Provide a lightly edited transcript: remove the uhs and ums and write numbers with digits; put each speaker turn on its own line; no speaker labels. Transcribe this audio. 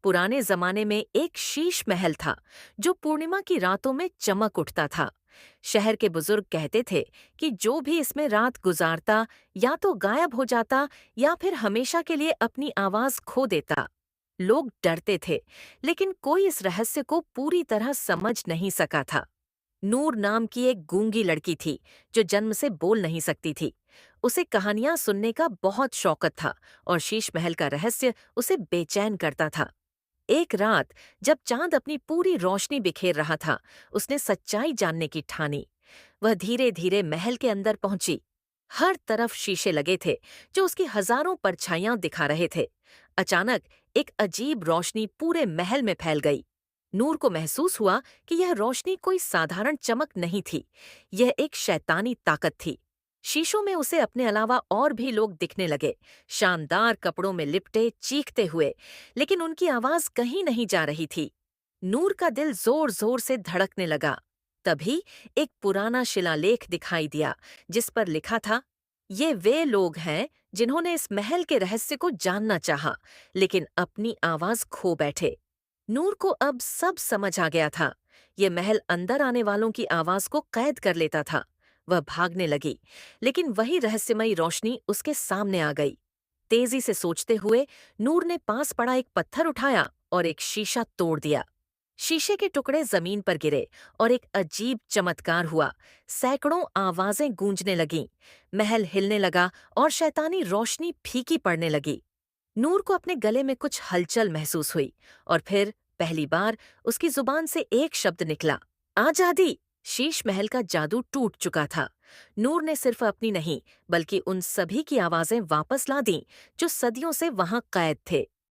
पुराने जमाने में एक शीश महल था जो पूर्णिमा की रातों में चमक उठता था। शहर के बुजुर्ग कहते थे कि जो भी इसमें रात गुजारता या तो गायब हो जाता या फिर हमेशा के लिए अपनी आवाज खो देता। लोग डरते थे, लेकिन कोई इस रहस्य को पूरी तरह समझ नहीं सका था। नूर नाम की एक गूंगी लड़की थी जो जन्म से बोल नहीं सकती थी। उसे कहानियां सुनने का बहुत शौकत था और शीश महल का रहस्य उसे बेचैन करता था। एक रात जब चांद अपनी पूरी रोशनी बिखेर रहा था, उसने सच्चाई जानने की ठानी। वह धीरे धीरे महल के अंदर पहुंची। हर तरफ शीशे लगे थे जो उसकी हजारों परछाइयां दिखा रहे थे। अचानक एक अजीब रोशनी पूरे महल में फैल गई। नूर को महसूस हुआ कि यह रोशनी कोई साधारण चमक नहीं थी, यह एक शैतानी ताकत थी। शीशों में उसे अपने अलावा और भी लोग दिखने लगे, शानदार कपड़ों में लिपटे, चीखते हुए, लेकिन उनकी आवाज कहीं नहीं जा रही थी। नूर का दिल जोर जोर से धड़कने लगा। तभी एक पुराना शिलालेख दिखाई दिया जिस पर लिखा था, ये वे लोग हैं जिन्होंने इस महल के रहस्य को जानना चाहा, लेकिन अपनी आवाज खो बैठे। नूर को अब सब समझ आ गया था। ये महल अंदर आने वालों की आवाज को कैद कर लेता था। वह भागने लगी, लेकिन वही रहस्यमयी रोशनी उसके सामने आ गई। तेजी से सोचते हुए नूर ने पास पड़ा एक पत्थर उठाया और एक शीशा तोड़ दिया। शीशे के टुकड़े जमीन पर गिरे और एक अजीब चमत्कार हुआ। सैकड़ों आवाजें गूंजने लगीं, महल हिलने लगा और शैतानी रोशनी फीकी पड़ने लगी। नूर को अपने गले में कुछ हलचल महसूस हुई और फिर पहली बार उसकी जुबान से एक शब्द निकला, आजादी। शीश महल का जादू टूट चुका था। नूर ने सिर्फ अपनी नहीं, बल्कि उन सभी की आवाजें वापस ला दी जो सदियों से वहां कैद थे।